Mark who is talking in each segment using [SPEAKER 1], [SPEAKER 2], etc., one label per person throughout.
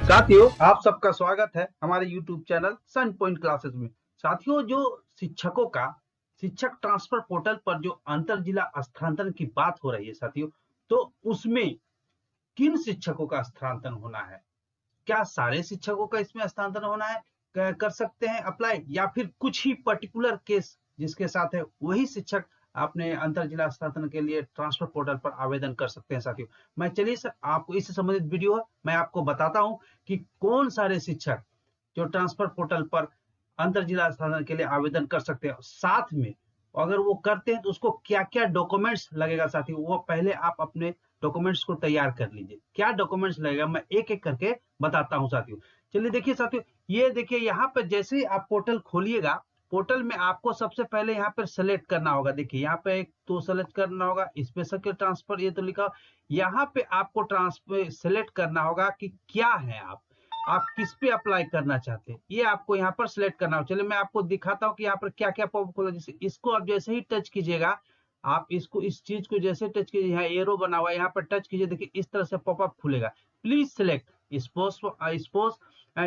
[SPEAKER 1] साथियों, आप सबका स्वागत है हमारे YouTube चैनल सन पॉइंट क्लासेस में। साथियों, जो शिक्षकों का शिक्षक ट्रांसफर पोर्टल पर जो अंतर जिला स्थानांतरण की बात हो रही है साथियों, तो उसमें किन शिक्षकों का स्थानांतरण होना है? क्या सारे शिक्षकों का इसमें स्थानांतरण होना है? कर सकते हैं अप्लाई, या फिर कुछ ही पर्टिकुलर केस जिसके साथ है वही शिक्षक आपने अंतर जिला स्थानांतरण के लिए ट्रांसफर पोर्टल पर आवेदन कर सकते हैं साथियों। मैं चलिए सर आपको इससे संबंधित वीडियो है, मैं आपको बताता हूं कि कौन सारे शिक्षक जो ट्रांसफर पोर्टल पर अंतर जिला स्थानांतरण के लिए आवेदन कर सकते हैं। साथ में अगर वो करते हैं तो उसको क्या क्या डॉक्यूमेंट्स लगेगा साथियों, वो पहले आप अपने डॉक्यूमेंट्स को तैयार कर लीजिए। क्या डॉक्यूमेंट्स लगेगा मैं एक एक करके बताता हूं साथियों। चलिए देखिए साथियों, ये देखिए यहाँ पर जैसे ही आप पोर्टल खोलिएगा, पोर्टल में आपको सबसे पहले यहाँ पर सेलेक्ट करना होगा। देखिए यहाँ पे एक तो सेलेक्ट करना होगा स्पेशल के ट्रांसफर, ये तो लिखा। यहाँ पे आपको ट्रांसफर सेलेक्ट करना होगा कि क्या है आप किस पे अप्लाई करना चाहते हैं, ये आपको यहाँ पर सिलेक्ट करना होगा। चलिए मैं आपको दिखाता हूँ कि यहाँ पर क्या क्या पॉपअप खुला। जैसे इसको आप जैसे ही टच कीजिएगा, आप इसको इस चीज को जैसे टच कीजिए, यहाँ एरो बना हुआ है, यहाँ पर टच कीजिए, देखिए इस तरह से पॉपअप खुलेगा। Please select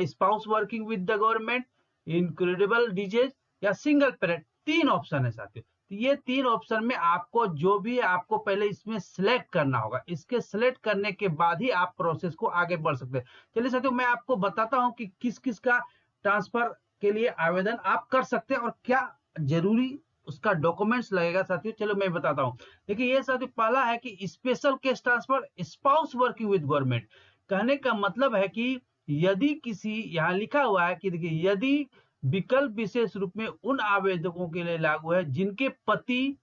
[SPEAKER 1] spouse working with the government, incredible डीजेज या सिंगल पेरेंट। तीन ऑप्शन है साथियों। तो ये तीन ऑप्शन में आपको जो भी आपको पहले इसमें सिलेक्ट करना होगा, इसके सिलेक्ट करने के बाद ही आप प्रोसेस को आगे बढ़ सकते हैं। चलिए साथियों, मैं आपको बताता हूं कि किस किस का ट्रांसफर के लिए आवेदन आप कर सकते हैं और क्या जरूरी उसका डॉक्यूमेंट्स लगेगा साथियों। चलो मैं बताता हूँ। देखिए ये साथियों, पहला है कि special case transfer spouse working with government. कहने का मतलब है कि यदि किसी, यहाँ लिखा हुआ है कि देखिए यदि विकल्प विशेष रूप में उन आवेदकों के लिए लागू है जिनके पति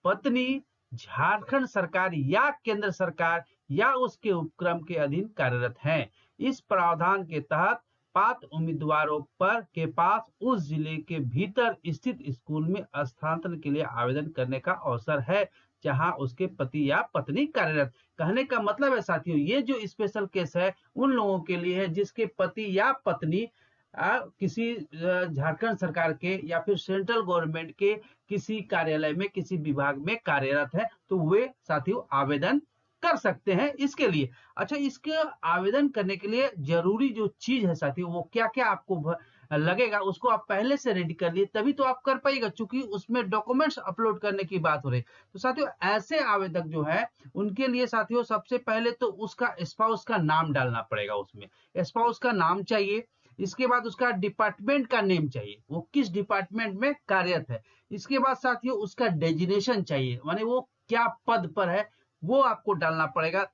[SPEAKER 1] पत्नी झारखंड सरकार या केंद्र सरकार या उसके उपक्रम के अधीन कार्यरत हैं। इस प्रावधान के तहत पात्र उम्मीदवारों पर के पास उस जिले के भीतर स्थित स्कूल में स्थानांतरण के लिए आवेदन करने का अवसर है जहां उसके पति या पत्नी कार्यरत। कहने का मतलब है साथियों, ये जो स्पेशल केस है उन लोगों के लिए है जिसके पति या पत्नी किसी झारखंड सरकार के या फिर सेंट्रल गवर्नमेंट के किसी कार्यालय में किसी विभाग में कार्यरत है, तो वे साथियों आवेदन कर सकते हैं इसके लिए। अच्छा, इसके आवेदन करने के लिए जरूरी जो चीज है साथियों, वो क्या क्या आपको लगेगा, उसको आप पहले से रेडी कर लिए तभी तो आप कर पाइएगा, क्योंकि उसमें डॉक्यूमेंट्स अपलोड करने की बात हो रही। तो साथियों ऐसे आवेदक जो है उनके लिए साथियों सबसे पहले तो उसका स्पाउस का नाम डालना पड़ेगा। उसमें स्पाउस का नाम चाहिए, इसके बाद उसका डिपार्टमेंट का नेम चाहिए, वो किस डिपार्टमेंट में कार्यरत है। इसके बाद साथियों उसका डेजिनेशन चाहिए, माने वो क्या पद पर है, वो आपको डालना पड़ेगा।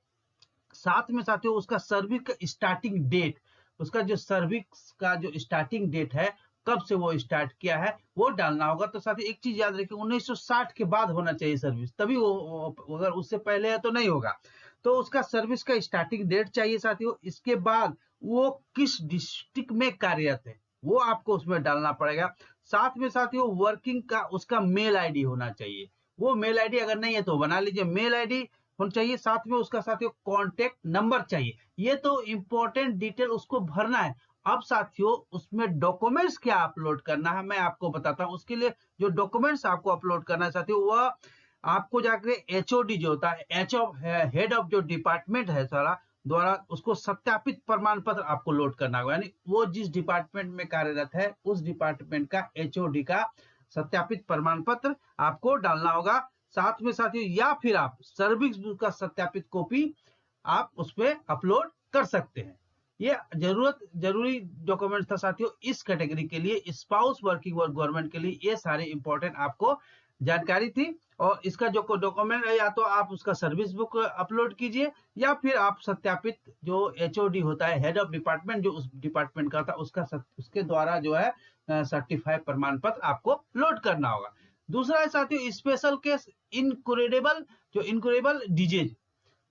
[SPEAKER 1] साथ में साथियों उसका सर्विस का स्टार्टिंग डेट, उसका जो सर्विस का जो स्टार्टिंग डेट है, कब से वो स्टार्ट किया है, वो डालना होगा। तो साथियों एक चीज याद रखिए, 1960 के बाद होना चाहिए सर्विस, तभी वो, अगर उससे पहले है तो नहीं होगा। तो उसका सर्विस का स्टार्टिंग डेट चाहिए साथियों। इसके बाद वो किस डिस्ट्रिक्ट में कार्यरत है, वो आपको उसमें डालना पड़ेगा। साथ में साथियों वर्किंग का उसका मेल आईडी होना चाहिए, वो मेल आईडी अगर नहीं है तो बना लीजिए, मेल आईडी होना चाहिए। साथ में उसका साथियों कॉन्टेक्ट नंबर चाहिए। ये तो इंपॉर्टेंट डिटेल उसको भरना है। अब साथियों उसमें डॉक्यूमेंट्स क्या अपलोड करना है मैं आपको बताता हूँ। उसके लिए जो डॉक्यूमेंट्स आपको अपलोड करना है साथियों, वह आपको जाकर एचओडी जो होता है, हेड ऑफ जो डिपार्टमेंट है सारा द्वारा उसको सत्यापित प्रमाण पत्र आपको लोड करना होगा। यानी वो जिस डिपार्टमेंट में कार्यरत है उस डिपार्टमेंट का एचओडी का सत्यापित प्रमाण पत्र आपको डालना होगा। साथ में साथियों या फिर आप सर्विस बुक का सत्यापित कॉपी आप उस पर अपलोड कर सकते हैं। ये जरूरी डॉक्यूमेंट था साथियों इस कैटेगरी के लिए, स्पाउस वर्किंग और गवर्नमेंट के लिए। ये सारे इंपॉर्टेंट आपको जानकारी थी। और इसका जो डॉक्यूमेंट है, या तो आप उसका सर्विस बुक अपलोड कीजिए या फिर आप सत्यापित जो एचओडी होता है, हेड ऑफ डिपार्टमेंट जो उस डिपार्टमेंट का था, उसके द्वारा जो है सर्टिफाइड प्रमाण पत्र आपको लोड करना होगा। दूसरा है साथियों स्पेशल केस इनक्योरेबल डिजीज।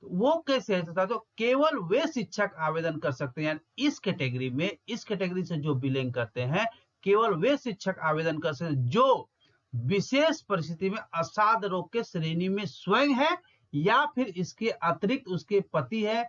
[SPEAKER 1] वो कैसे है तो केवल वे शिक्षक आवेदन कर सकते हैं, इस कैटेगरी से जो बिलोंग करते हैं, केवल वे शिक्षक आवेदन कर सकते हैं जो विशेष परिस्थिति में असाध रोग के श्रेणी में स्वयं है या फिर इसके अतिरिक्त उसके पति है,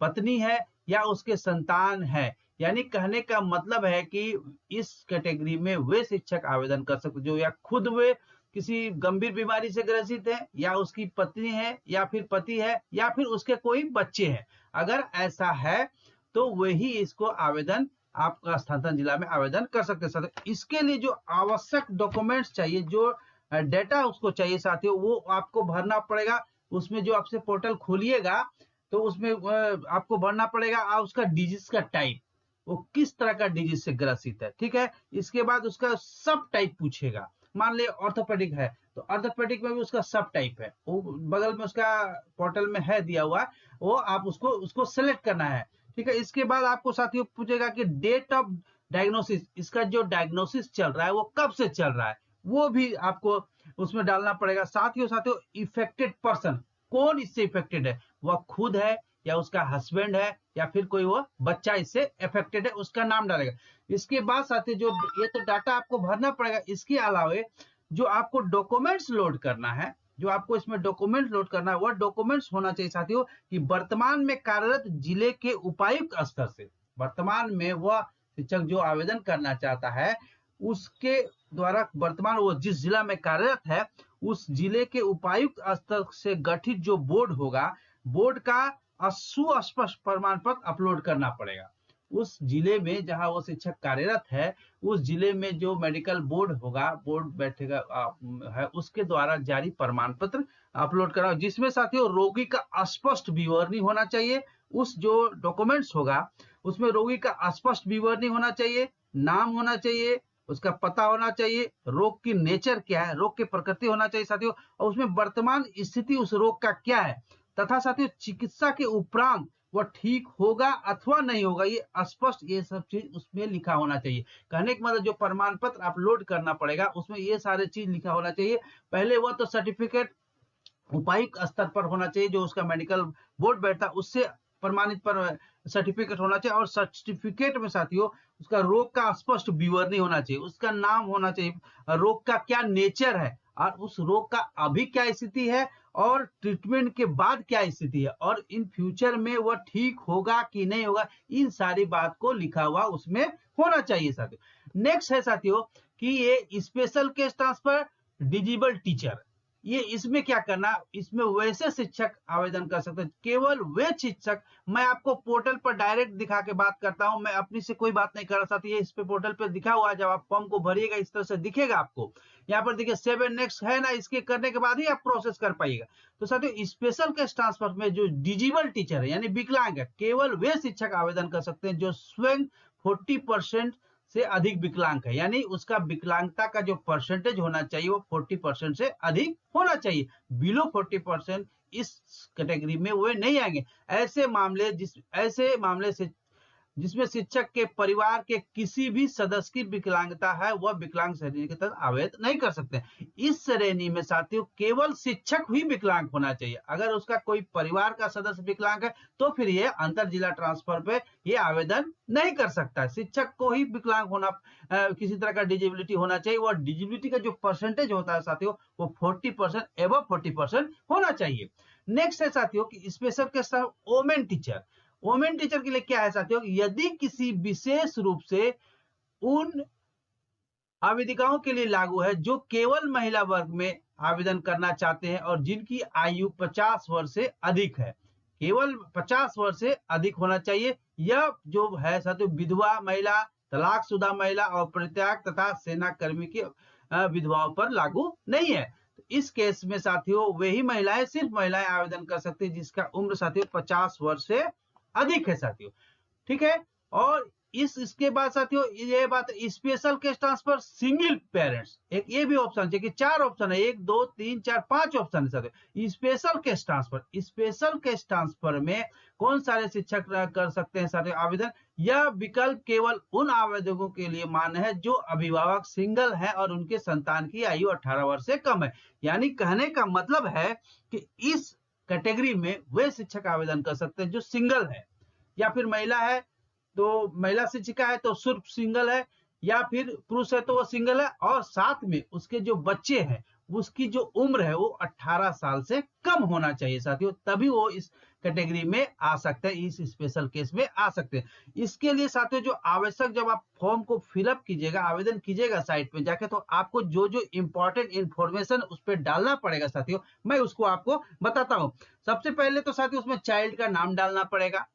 [SPEAKER 1] पत्नी है या उसके संतान है। यानी कहने का मतलब है कि इस कैटेगरी में वे शिक्षक आवेदन कर सकते जो या खुद वे किसी गंभीर बीमारी से ग्रसित है, या उसकी पत्नी है, या फिर पति है, या फिर उसके कोई बच्चे हैं। अगर ऐसा है तो वही इसको आवेदन आपका स्थानांतरण जिला में आवेदन कर सकते हैं साथियों। इसके लिए जो आवश्यक डॉक्यूमेंट्स चाहिए, जो डेटा उसको चाहिए साथियों, वो आपको भरना पड़ेगा। उसमें जो आपसे पोर्टल खोलिएगा तो उसमें आपको भरना पड़ेगा उसका डिजीज का टाइप, वो किस तरह का डिजीज से ग्रसित है, ठीक है। इसके बाद उसका सब टाइप पूछेगा। मान लिया ऑर्थोपेडिक है तो ऑर्थोपेडिक में भी उसका सब टाइप है, वो बगल में उसका पोर्टल में है दिया हुआ, वो आप उसको सेलेक्ट करना है, ठीक है। इसके बाद आपको साथियों पूछेगा कि डेट ऑफ डायग्नोसिस, इसका जो डायग्नोसिस चल रहा है वो कब से चल रहा है, वो भी आपको उसमें डालना पड़ेगा। साथियों इफेक्टेड पर्सन, कौन इससे इफेक्टेड है, वह खुद है या उसका हस्बैंड है या फिर कोई वो बच्चा इससे अफेक्टेड है, उसका नाम डालेगा। इसके बाद साथियों जो ये तो डाटा आपको भरना पड़ेगा, इसके अलावा जो आपको डॉक्यूमेंट्स लोड करना है, जो आपको इसमें डॉक्यूमेंट लोड करना है, वह डॉक्यूमेंट्स होना चाहिए साथियों कि वर्तमान में कार्यरत जिले के उपायुक्त स्तर से, वर्तमान में वह शिक्षक जो आवेदन करना चाहता है उसके द्वारा वर्तमान वो जिस जिला में कार्यरत है उस जिले के उपायुक्त स्तर से गठित जो बोर्ड होगा, बोर्ड का सुस्पष्ट प्रमाण पत्र अपलोड करना पड़ेगा। उस जिले में जहां वो शिक्षक कार्यरत है, उस जिले में जो मेडिकल बोर्ड होगा, बोर्ड बैठेगा है, उसके द्वारा जारी प्रमाण पत्र अपलोड करना, जिसमें साथियों रोगी का स्पष्ट विवरणी होना चाहिए। उस जो डॉक्यूमेंट्स होगा उसमें रोगी का स्पष्ट विवरणी होना चाहिए, नाम होना चाहिए, उसका पता होना चाहिए, रोग की नेचर क्या है, रोग की प्रकृति होना चाहिए साथियों, और उसमें वर्तमान स्थिति उस रोग का क्या है, तथा साथियों चिकित्सा के उपरांत वह ठीक होगा अथवा नहीं होगा, ये स्पष्ट ये सब चीज उसमें लिखा होना चाहिए। कहने का मतलब जो प्रमाण पत्र अपलोड करना पड़ेगा उसमें ये सारे चीज लिखा होना चाहिए। पहले वह तो सर्टिफिकेट उपायुक्त स्तर पर होना चाहिए, जो उसका मेडिकल बोर्ड बैठता उससे प्रमाणित पर सर्टिफिकेट होना चाहिए, और सर्टिफिकेट में साथियों उसका रोग का स्पष्ट विवरणी होना चाहिए, उसका नाम होना चाहिए, रोग का क्या नेचर है और उस रोग का अभी क्या स्थिति है और ट्रीटमेंट के बाद क्या स्थिति है, और इन फ्यूचर में वह ठीक होगा कि नहीं होगा, इन सारी बात को लिखा हुआ उसमें होना चाहिए साथियों। नेक्स्ट है साथियों कि ये स्पेशल केस ट्रांसफर डिजिबल टीचर, ये इसमें क्या करना, इसमें वैसे शिक्षक आवेदन कर सकते हैं, केवल वे शिक्षक, मैं आपको पोर्टल पर डायरेक्ट दिखा के बात करता हूं, मैं अपनी से कोई बात नहीं कर रहा साथी, ये इस पे पोर्टल पे दिखा हुआ है, जब आप फॉर्म को भरिएगा इस तरह से दिखेगा आपको, यहाँ पर देखिए 7 नेक्स्ट है ना, इसके करने के बाद ही आप प्रोसेस कर पाइएगा। तो साथियों स्पेशल केस ट्रांसफर में जो डिजिबल टीचर है यानी विकलांग है, केवल वे शिक्षक आवेदन कर सकते हैं जो स्वयं 40% से अधिक विकलांग है, यानी उसका विकलांगता का जो परसेंटेज होना चाहिए वो 40% से अधिक होना चाहिए। बिलो 40% इस कैटेगरी में वो नहीं आएंगे। ऐसे मामले से जिसमें शिक्षक के परिवार के किसी भी सदस्य की विकलांगता है, वह विकलांग श्रेणी के तहत आवेदन नहीं कर सकते। इस श्रेणी में साथियों केवल शिक्षक ही विकलांग होना चाहिए। अगर उसका कोई परिवार का सदस्य विकलांग है तो फिर ये अंतर जिला ट्रांसफर पे ये आवेदन नहीं कर सकता है। शिक्षक को ही विकलांग होना किसी तरह का डिजेबिलिटी होना चाहिए। वह डिजेबिलिटी का जो परसेंटेज होता है साथियों वो 40% एबव 40% होना चाहिए। नेक्स्ट है साथियों कि स्पेशल के साथ वोमेन टीचर, वोमेन टीचर के लिए क्या है साथियों, यदि किसी विशेष रूप से उन आवेदिकाओं के लिए लागू है जो केवल महिला वर्ग में आवेदन करना चाहते हैं और जिनकी आयु 50 वर्ष से अधिक है, केवल 50 वर्ष से अधिक होना चाहिए। यह जो है साथियों विधवा महिला, तलाकशुदा महिला और परित्याग तथा सेना कर्मी की विधवाओं पर लागू नहीं है। तो इस केस में साथियों वही महिलाएं, सिर्फ महिलाएं आवेदन कर सकती है जिसका उम्र साथियों 50 वर्ष से अधिक है साथियों, ठीक है। और इसके बाद साथियों ये बात special case transfer single parents, एक ये भी ऑप्शन है कि 4 ऑप्शन है, 1 2 3 4 5 ऑप्शन है साथियों। Special case transfer, special case transfer में कौन सारे शिक्षक कर सकते हैं साथियों आवेदन, यह विकल्प केवल उन आवेदकों के लिए मान्य है जो अभिभावक सिंगल है और उनके संतान की आयु 18 वर्ष से कम है। यानी कहने का मतलब है कि इस कैटेगरी में वे शिक्षक आवेदन कर सकते हैं जो सिंगल है, या फिर महिला है तो महिला शिक्षिका है तो सिर्फ सिंगल है, या फिर पुरुष है तो वो सिंगल है और साथ में उसके जो बच्चे हैं उसकी जो उम्र है वो 18 साल से कम होना चाहिए साथियों, तभी वो इस कैटेगरी में आ सकते हैं, इस स्पेशल केस में आ सकते हैं। इसके लिए साथियों जो आवश्यक, जब आप फॉर्म को फिलअप कीजिएगा, आवेदन कीजिएगा साइट पे जाके, तो आपको जो जो इंपॉर्टेंट इंफॉर्मेशन उस पर डालना पड़ेगा साथियों, मैं उसको आपको बताता हूँ। सबसे पहले तो साथियों उसमें चाइल्ड का नाम डालना पड़ेगा,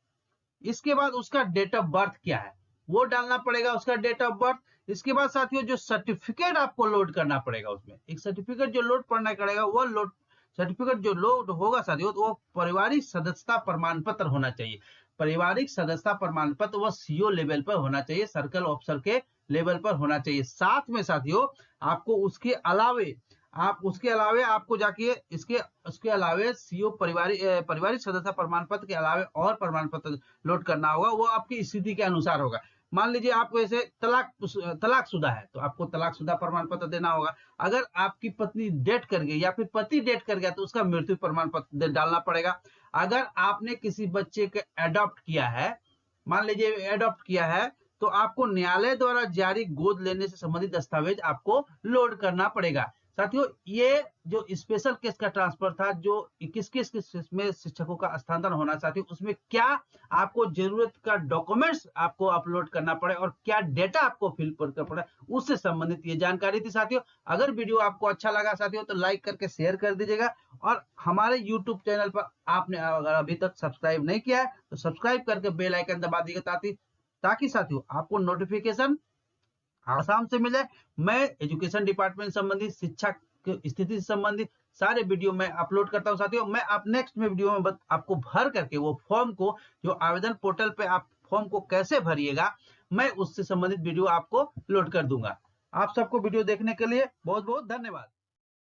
[SPEAKER 1] इसके बाद उसका डेट ऑफ बर्थ क्या है वो डालना पड़ेगा, उसका डेट ऑफ बर्थ। इसके बाद साथियों जो सर्टिफिकेट आपको लोड करना पड़ेगा, उसमें एक सर्टिफिकेट जो लोड करना पड़ेगा, वो लोड सर्टिफिकेट जो लोड होगा साथियों, तो वो पारिवारिक सदस्यता प्रमाण पत्र होना चाहिए। पारिवारिक सदस्यता प्रमाण पत्र वो सीओ लेवल पर होना चाहिए, सर्कल ऑफिसर के लेवल पर होना चाहिए। साथ में साथियों आपको उसके अलावे आपको जाके उसके अलावे सीओ पारिवारिक सदस्यता प्रमाण पत्र के अलावे और प्रमाण पत्र लोड करना होगा, वो आपकी स्थिति के अनुसार होगा। मान लीजिए आप वैसे तलाकशुदा है तो आपको तलाकशुदा प्रमाण पत्र देना होगा। अगर आपकी पत्नी डेथ कर गई या फिर पति डेथ कर गया तो उसका मृत्यु प्रमाण पत्र डालना पड़ेगा। अगर आपने किसी बच्चे के अडॉप्ट किया है, मान लीजिए अडॉप्ट किया है, तो आपको न्यायालय द्वारा जारी गोद लेने से संबंधित दस्तावेज आपको लोड करना पड़ेगा। साथियों ये जो स्पेशल केस का ट्रांसफर था, जो किस किस में शिक्षकों का स्थानांतरण होना, साथियों उसमें क्या आपको जरूरत का डॉक्यूमेंट्स आपको अपलोड करना पड़े और क्या डेटा आपको फिल करना पड़े, उससे संबंधित ये जानकारी थी साथियों। अगर वीडियो आपको अच्छा लगा साथियों तो लाइक करके शेयर कर दीजिएगा, और हमारे यूट्यूब चैनल पर आपने अगर अभी तक सब्सक्राइब नहीं किया है तो सब्सक्राइब करके बेल आइकन दबा दीजिएगा, ताकि साथियों आपको नोटिफिकेशन आसाम से मिले। मैं एजुकेशन डिपार्टमेंट संबंधित, शिक्षा की स्थिति से संबंधित सारे वीडियो में अपलोड करता हूं साथियों। मैं आप नेक्स्ट में वीडियो में आपको भर करके वो फॉर्म को, जो आवेदन पोर्टल पे आप फॉर्म को कैसे भरिएगा, मैं उससे संबंधित वीडियो आपको लोड कर दूंगा। आप सबको वीडियो देखने के लिए बहुत बहुत धन्यवाद।